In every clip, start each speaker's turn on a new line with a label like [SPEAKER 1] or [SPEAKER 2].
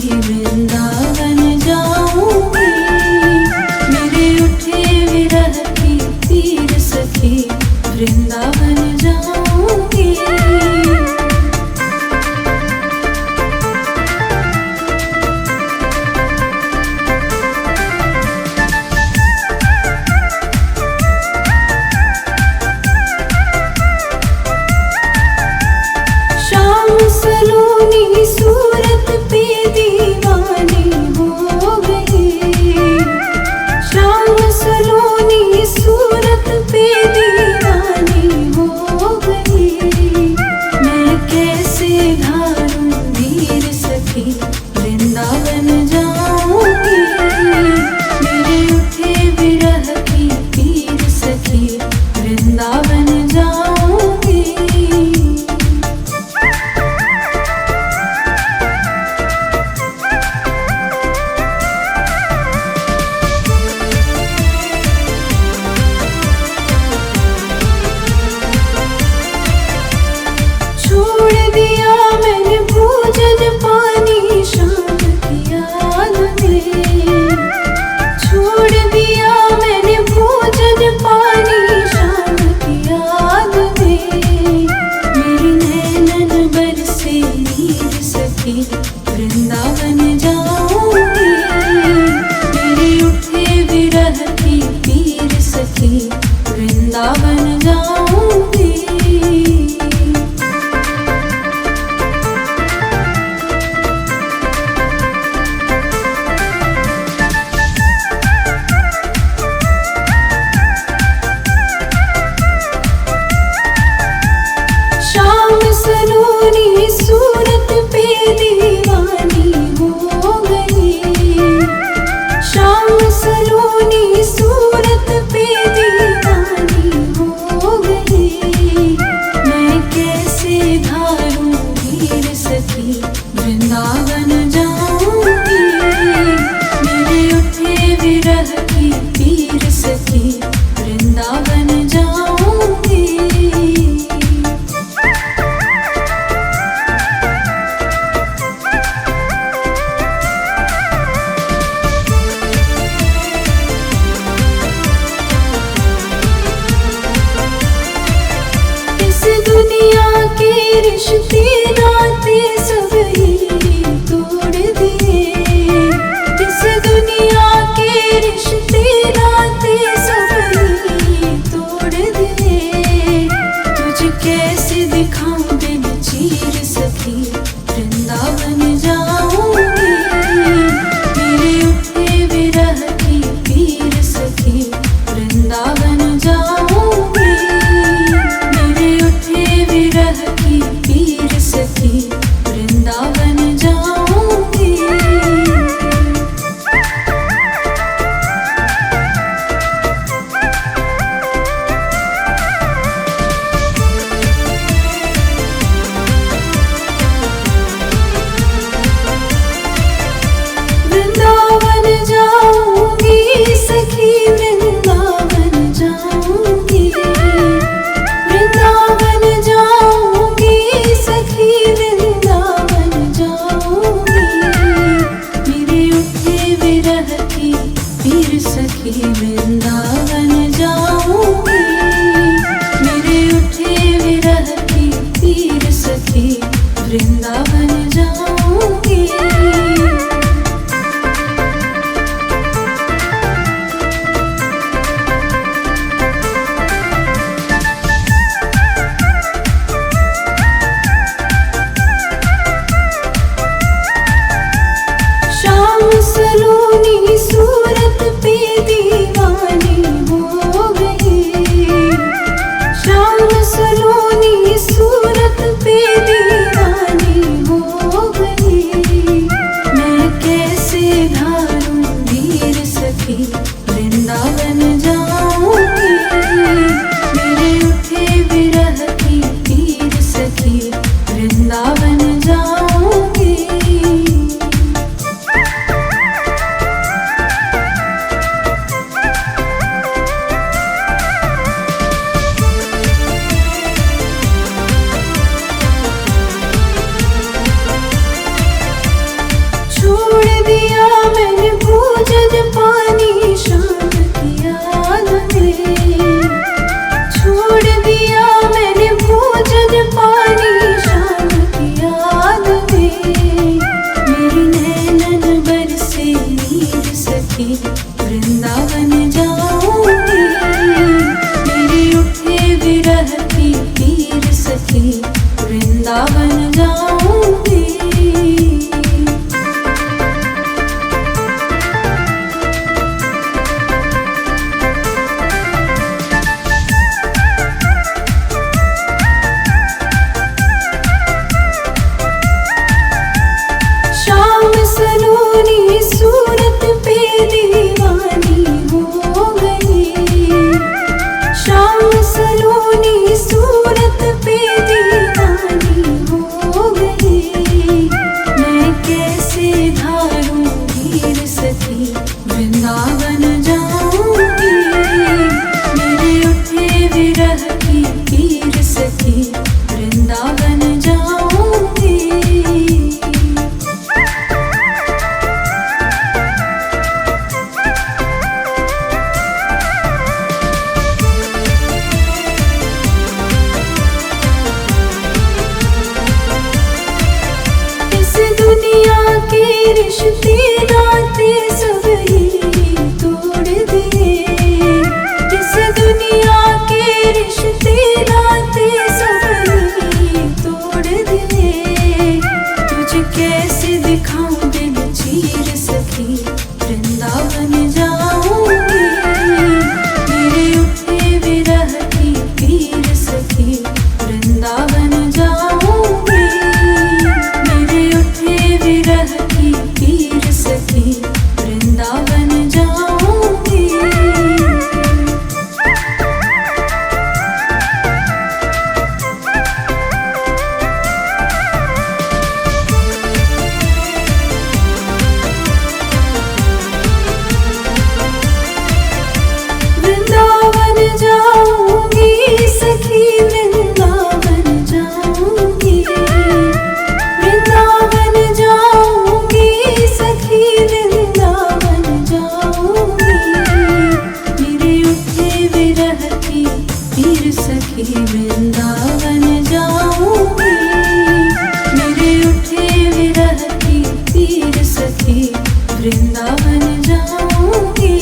[SPEAKER 1] वृंदावन जाऊंगी, मेरे उठे विरह की पीर सखी वृंदावन जाऊंगी। शाम सलोनी सूरत पे दीवानी हो गई, शाम सलोनी सूरत पे दीवानी हो गई। मैं कैसे धारूं धीर सखी वृंदावन जाऊंगी, मेरे उठे विरह की पीर सखी वृंदावन जाऊंगी। छोड़ दिया मैंने भोजन पानी शाम की याद में, छोड़ दिया मैंने भोजन पानी शाम की याद में। मेरी नैनन बरसे नीर सखी वृंदावन जाऊंगी, मेरे उठे विरह की पीर सखी वृंदावन जाऊंगी। शाम सलोनी सूरत पे दीवानी हो गई, शाम सलोनी सूरत पे दीवानी हो गई। मैं कैसे धारूं धीर सखी वृंदावन जाऊंगी, मेरे उठे विरह की पीर सखी वृंदावन जाऊंगी। इस दुनिया के रिश्ते नाते सब ही तोड़ दिए, इस दुनिया के रिश्ते नाते सब ही तोड़ दिए। तुझे कैसे दिखाऊं दिन चीर सखी वृंदावन जाऊंगी, मेरे उठे विरह की पीर सखी वृंदावन जाऊंगी, मेरे उठे विरह की पीर सखी वृंदावन जाऊंगी। वृंदावन जाऊंगी सखी वृंदावन जाऊंगी, वृंदावन जाऊंगी सखी वृंदावन जाऊंगी। मेरे उठे विरह की पीर सखी वृंदावन जाऊंगी, मेरे उठे विरह की पीर सखी वृंदावन जाऊंगी। शाम सलोनी सूरत पे दीवानी हो गई, शाम सलोनी सूरत पे दीवानी हो गई। मैं कैसे धारूं धीर सखी वृंदावन जाऊंगी, मेरे उठे विरह की पीर सखी वृंदावन जाऊंगी। दिया मैंने भोजन पानी शाम की याद में, छोड़ दिया मैंने भोजन पानी शाम की याद में। मेरी नैनन बरसे नीर सखी वृंदावन जाऊंगी, मेरी उठे विरह की पीर सखी वृंदावन जाऊंगी। शाम सलोनी सूरत पे दीवानी हो गई, शाम सलोनी सूरत पे दीवानी हो गई। मैं कैसे धारूं धीर सखी वृंदावन जाऊंगी, मेरे उठे विरह की पीर सखी वृंदावन जाऊंगी। दुनिया के रिश्ते नाते सब ही तोड़ दिए, इस दुनिया के रिश्ते नाते सब ही तोड़ दिए। तुझे कैसे दिखाऊं दिल चीर सखी वृंदावन जाऊंगी, मेरे उठे विरह की पीर सखी वृंदावन जाऊंगी, मेरे उठे विरह की पीर सखी वृंदावन जाऊंगी। वृंदावन जाऊंगी सखी वृंदावन जाऊंगी, वृंदावन जाऊंगी सखी वृंदावन जाऊंगी, मेरे उठे विरह की पीर सखी वृंदावन जाऊंगी, मेरे उठे विरह की पीर सखी वृंदावन जाऊंगी।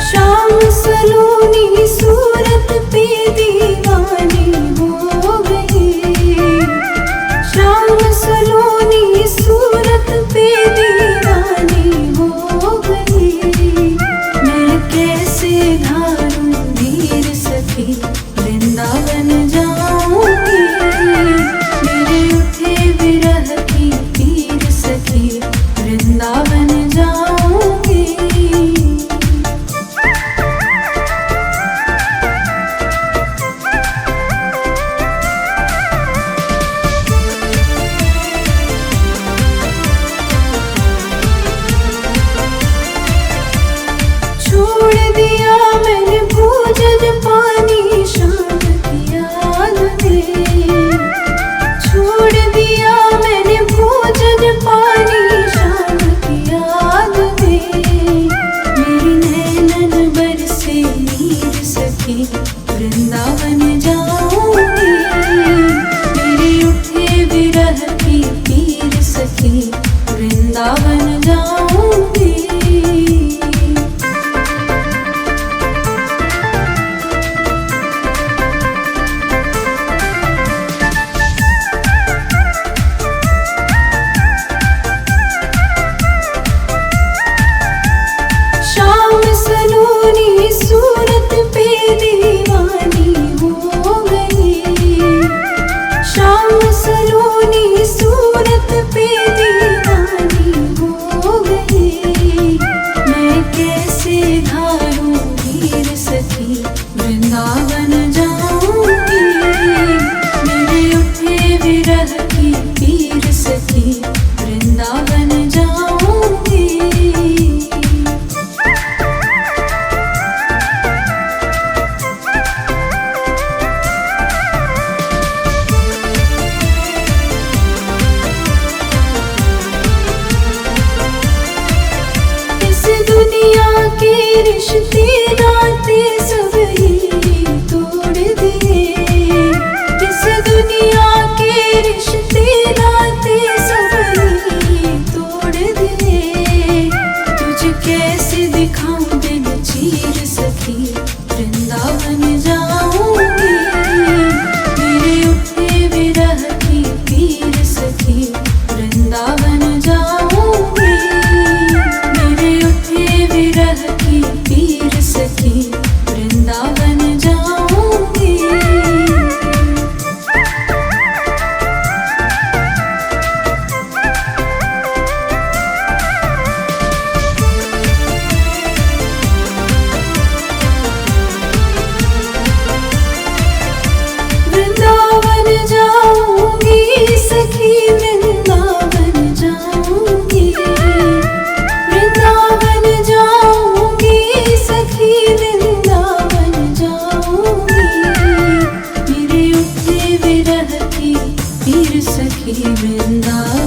[SPEAKER 1] शाम सलोनी सूरत पे दीवानी हो गई, शाम सलोनी सूरत पे दीवानी हो गई। मैं कैसे धारूं धीर सखी वृंदावन जाऊंगी, मेरे उठे विरह की पीर सखी वृंदावन जाऊंगी। वृंदावन